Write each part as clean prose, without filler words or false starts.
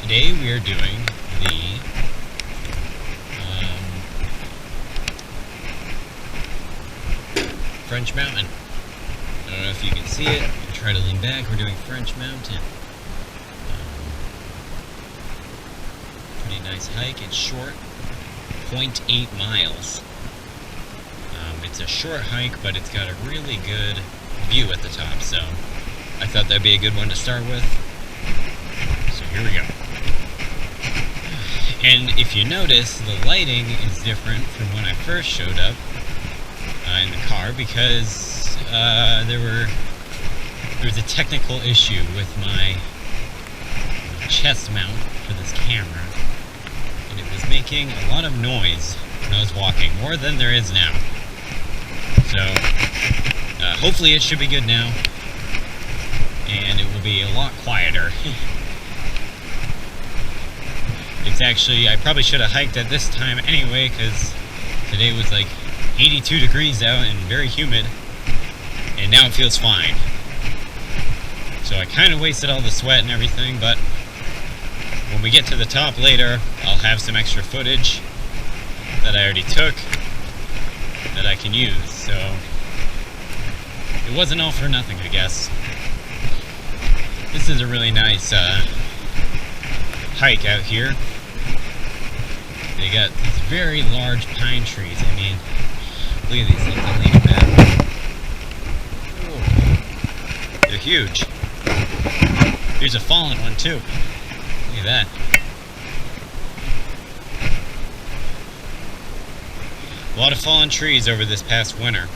Today we are doing the French Mountain. I don't know if you can see it. I'll try to lean back. We're doing French Mountain. Pretty nice hike. It's short, 0.8 miles. It's a short hike, but it's got a really good view at the top, so I thought that'd be a good one to start with. So here we go. And if you notice, the lighting is different from when I first showed up in the car because there was a technical issue with my chest mount for this camera, and it was making a lot of noise when I was walking, more than there is now. So hopefully it should be good now, and it will be a lot quieter. It's actually, I probably should have hiked at this time anyway, because today was like 82 degrees out and very humid, and now it feels fine. So I kind of wasted all the sweat and everything, but when we get to the top later, I'll have some extra footage that I already took that I can use. So it wasn't all for nothing, I guess. This is a really nice hike out here. They got these very large pine trees. I mean, look at these things. I'll lean back. Whoa. They're huge. Here's a fallen one too. Look at that. A lot of fallen trees over this past winter.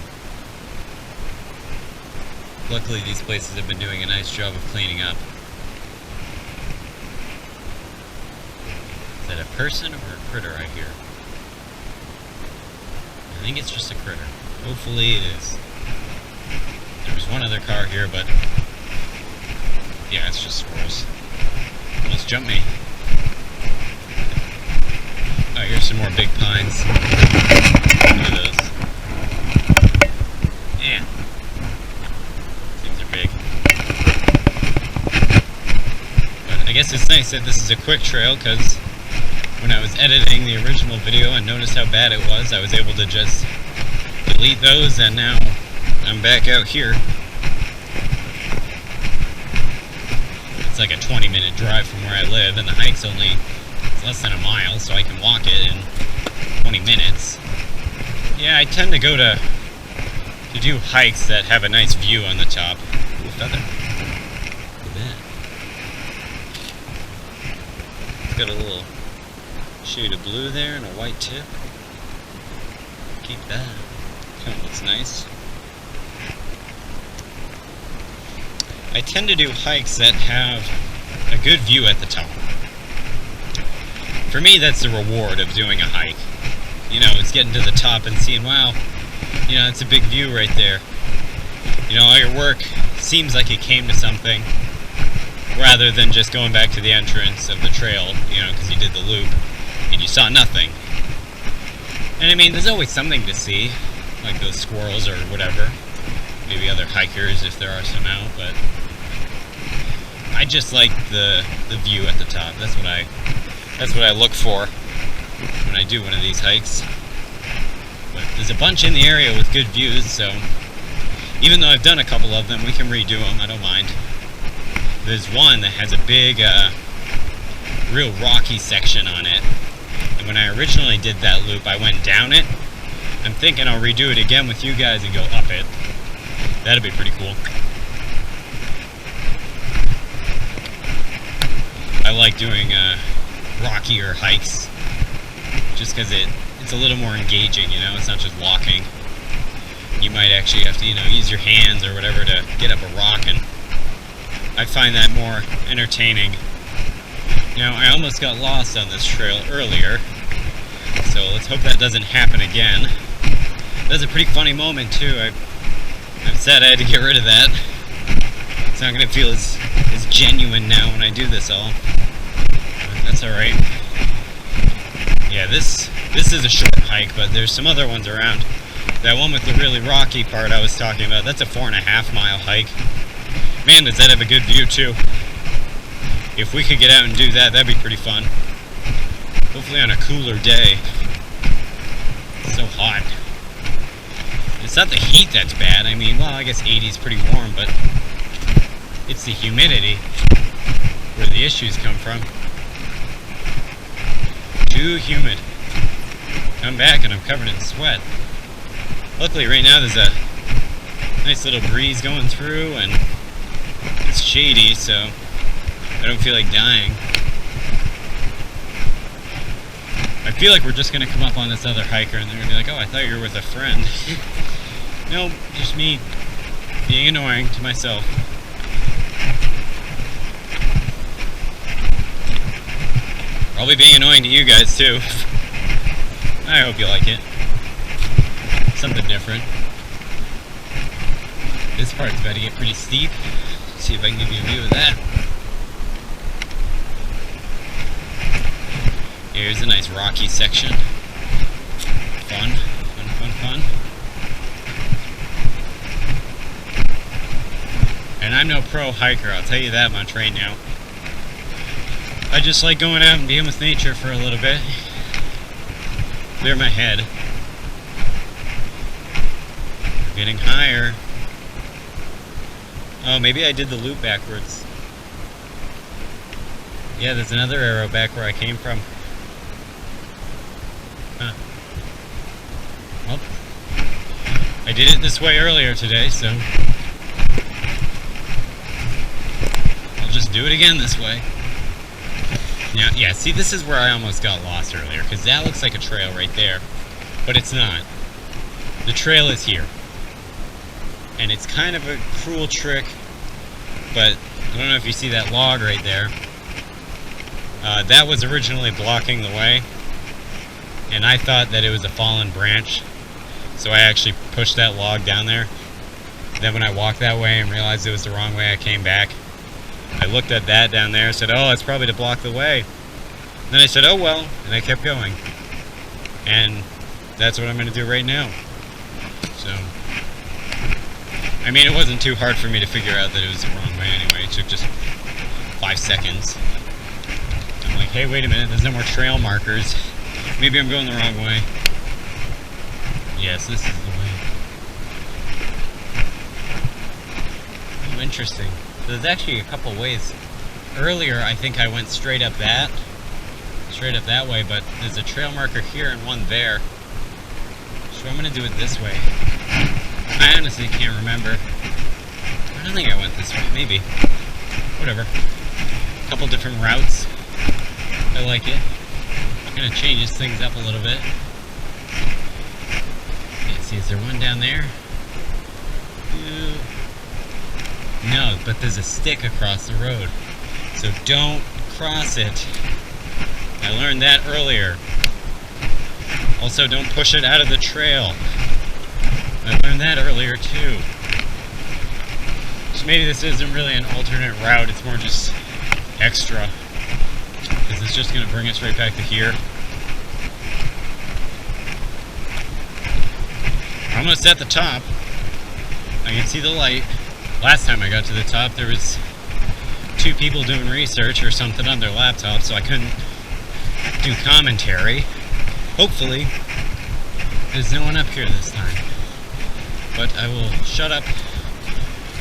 Luckily, these places have been doing a nice job of cleaning up. Is that a person or a critter I hear? I think it's just a critter. Hopefully it is. There was one other car here, but yeah, it's just squirrels. Almost jumped me. Oh, here's some more big pines. Look at those. Yeah. Things are big. But I guess it's nice that this is a quick trail, because when I was editing the original video and noticed how bad it was, I was able to just delete those, and now I'm back out here. It's like a 20-minute drive from where I live, and the hike's only less than a mile, so I can walk it in 20 minutes. Yeah, I tend to go to do hikes that have a nice view on the top. Ooh, feather. Look at that. It's got a little shade of blue there and a white tip. Keep that. Kind of looks nice. I tend to do hikes that have a good view at the top. For me, that's the reward of doing a hike. You know, it's getting to the top and seeing, wow, you know, it's a big view right there. You know, all your work seems like it came to something, rather than just going back to the entrance of the trail, you know, because you did the loop and you saw nothing. And I mean, there's always something to see, like those squirrels or whatever. Maybe other hikers if there are some out, but I just like the view at the top. That's what I look for when I do one of these hikes. But there's a bunch in the area with good views, so even though I've done a couple of them, we can redo them, I don't mind. There's one that has a big, real rocky section on it. And when I originally did that loop, I went down it. I'm thinking I'll redo it again with you guys and go up it. That'd be pretty cool. I like doing rockier hikes just because it's a little more engaging, you know, it's not just walking. You might actually have to, you know, use your hands or whatever to get up a rock, and I find that more entertaining. You know, I almost got lost on this trail earlier, so let's hope that doesn't happen again. That's a pretty funny moment too. I'm sad I had to get rid of that. It's not going to feel as genuine now when I do this all. But that's alright. Yeah, this is a short hike, but there's some other ones around. That one with the really rocky part I was talking about, that's a 4.5 mile hike. Man, does that have a good view too. if we could get out and do that, that'd be pretty fun. Hopefully on a cooler day. It's so hot. It's not the heat that's bad. I mean, well, I guess 80 is pretty warm, but it's the humidity where the issues come from. Too humid. Come back and I'm covered in sweat. Luckily right now there's a nice little breeze going through and it's shady, so I don't feel like dying. I feel like we're just gonna come up on this other hiker and they're gonna be like, oh, I thought you were with a friend. No, just me being annoying to myself. Probably being annoying to you guys too. I hope you like it. Something different. This part's about to get pretty steep. Let's see if I can give you a view of that. Here's a nice rocky section. Fun, fun, fun, fun. And I'm no pro hiker, I'll tell you that much right now. I just like going out and being with nature for a little bit. Clear my head. We're getting higher. Oh, maybe I did the loop backwards. Yeah, there's another arrow back where I came from. Huh. Well, I did it this way earlier today, so I'll just do it again this way. Now, yeah, see, this is where I almost got lost earlier, because that looks like a trail right there, but it's not. The trail is here. And it's kind of a cruel trick, but I don't know if you see that log right there. That was originally blocking the way, and I thought that it was a fallen branch, so I actually pushed that log down there. Then when I walked that way and realized it was the wrong way, I came back. I looked at that down there and said, oh, it's probably to block the way. Then I said, oh well, and I kept going. And that's what I'm going to do right now. So, I mean, it wasn't too hard for me to figure out that it was the wrong way anyway. It took just 5 seconds. I'm like, hey, wait a minute, there's no more trail markers. Maybe I'm going the wrong way. Yes, this is the way. Oh, interesting. There's actually a couple ways. Earlier, I think I went straight up that way, but there's a trail marker here and one there. So I'm gonna do it this way. I honestly can't remember. I don't think I went this way, maybe. Whatever. A couple different routes. I like it. Kind of changes things up a little bit. Let's see, is there one down there? No, but there's a stick across the road. So don't cross it. I learned that earlier. Also, don't push it out of the trail. I learned that earlier too. So maybe this isn't really an alternate route, it's more just extra. Because it's just going to bring us right back to here. I'm almost at the top. I can see the light. Last time I got to the top, there was 2 people doing research or something on their laptop, so I couldn't do commentary. Hopefully, there's no one up here this time. But I will shut up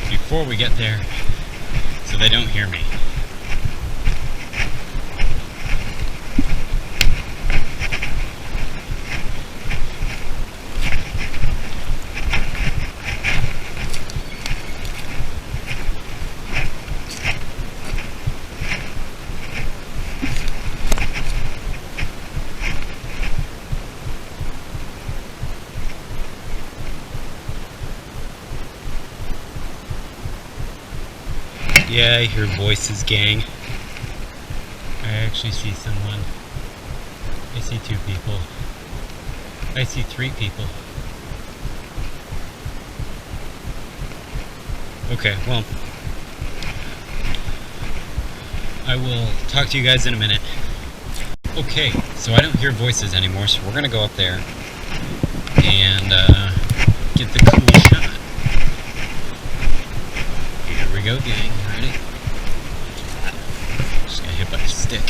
before we get there so they don't hear me. Yeah, I hear voices, gang. I actually see someone. I see 2 people. I see 3 people. Okay, well, I will talk to you guys in a minute. Okay, so I don't hear voices anymore, so we're gonna go up there and get the cool shot. Here we go, gang. Ready? stick.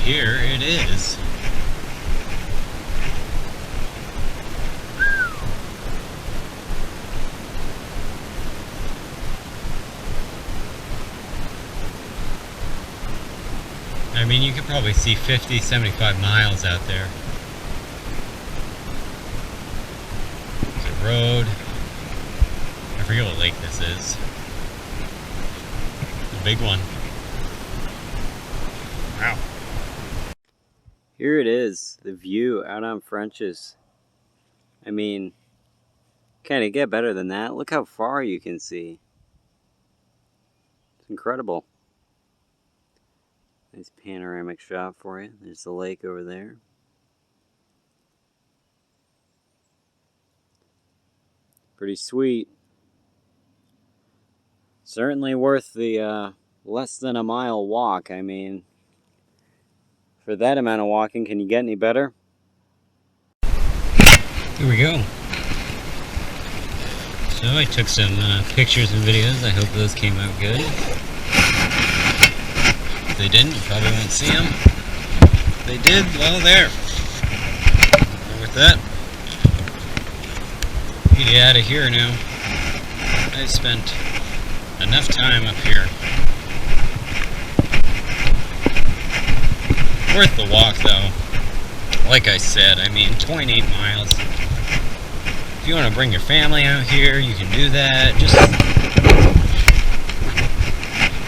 Here it is. I mean, you could probably see 50, 75 miles out there. There's a road. I forget what lake this is. The big one. Wow. Here it is, the view out on French's. I mean, can it get better than that? Look how far you can see. It's incredible. Nice panoramic shot for you. There's the lake over there. Pretty sweet. Certainly worth the less than a mile walk. I mean, for that amount of walking, can you get any better? Here we go. So I took some pictures and videos. I hope those came out good. If they didn't, you probably won't see them. If they did, well, there. And with that, get out of here now. I spent enough time up here. Worth the walk, though. Like I said, I mean, 28 miles. If you want to bring your family out here, you can do that. Just,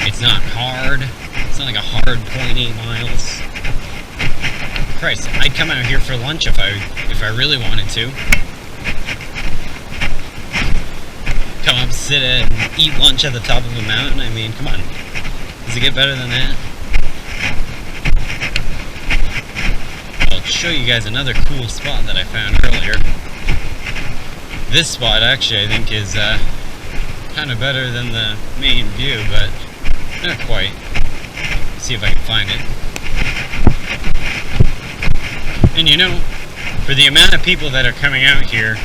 it's not hard. It's not like a hard 0.8 miles. Christ, I'd come out here for lunch if I really wanted to. Come up, sit and eat lunch at the top of a mountain. I mean, come on. Does it get better than that? I'll show you guys another cool spot that I found earlier. This spot actually I think is kind of better than the main view, but not quite. Let's see if I can find it. And you know, for the amount of people that are coming out here,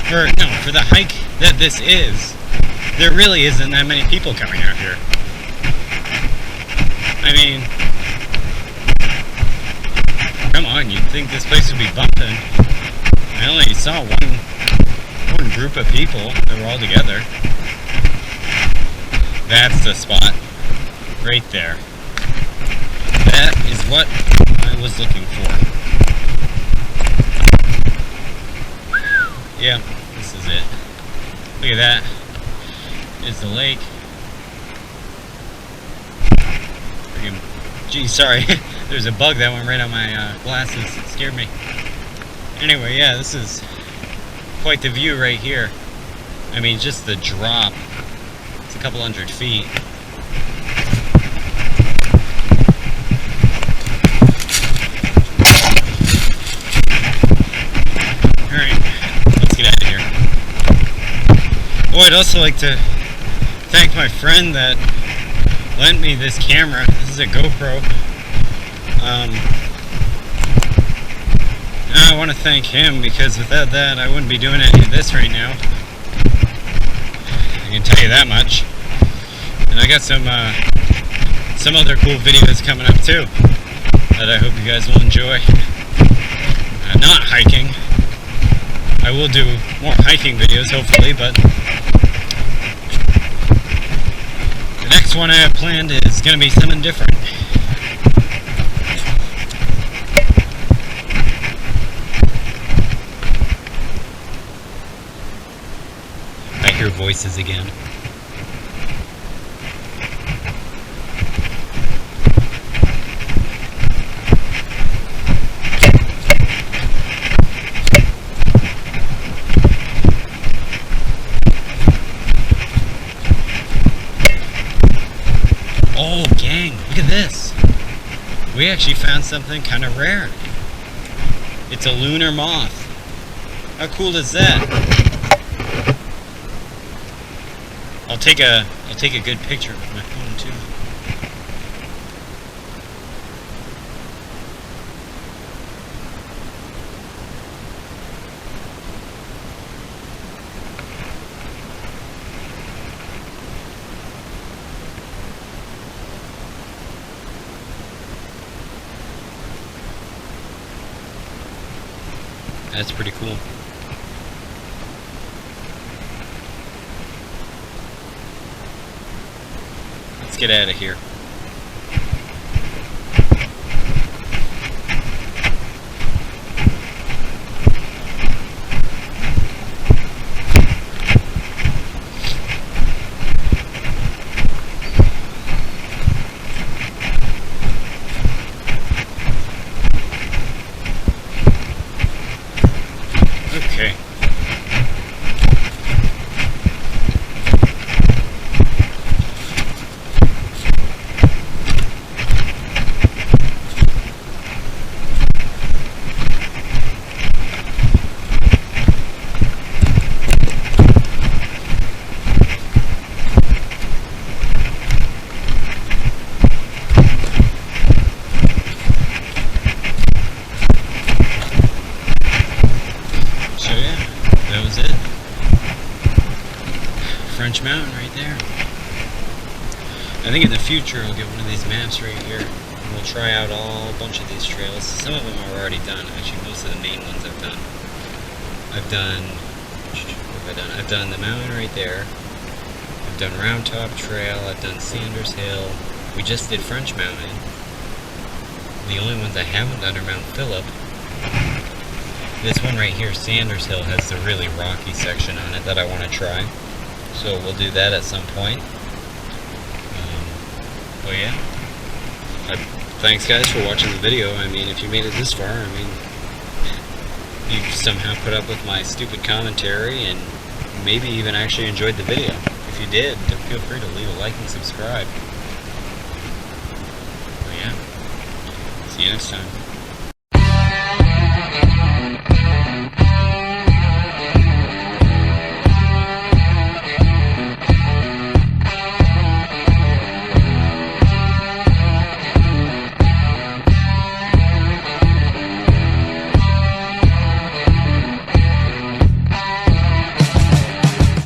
for the hike that this is, there really isn't that many people coming out here. I mean, come on, you'd think this place would be bumping. I only saw one group of people that were all together. That's the spot. Right there. That is what I was looking for. Yeah, this is it. Look at that. It's the lake. Gee, sorry. There's a bug that went right on my glasses. It scared me. Anyway, yeah, this is quite the view right here. I mean, just the drop. It's a couple hundred feet. Alright, let's get out of here. Oh, I'd also like to thank my friend that lent me this camera. This is a GoPro. I want to thank him because without that I wouldn't be doing any of this right now. I can tell you that much. And I got some other cool videos coming up too that I hope you guys will enjoy. Not hiking. I will do more hiking videos hopefully, but the next one I have planned is going to be something different. I hear voices again. Oh, gang, look at this. We actually found something kind of rare. It's a lunar moth. How cool is that? I'll take a good picture with my phone too. That's pretty cool. Let's get out of here. Okay. So yeah, that was it. French Mountain right there. I think in the future I'll get one of these maps right here, and we'll try out a bunch of these trails. Some of them are already done. Actually, most of the main ones I've done. I've done the mountain right there. I've done Round Top Trail. I've done Sanders Hill. We just did French Mountain. The only ones I haven't done are Mount Phillip. This one right here, Sanders Hill, has the really rocky section on it that I want to try. So we'll do that at some point. But yeah. Thanks guys for watching the video. I mean, if you made it this far, I mean, you somehow put up with my stupid commentary and maybe even actually enjoyed the video. If you did, feel free to leave a like and subscribe. But yeah. See you next time.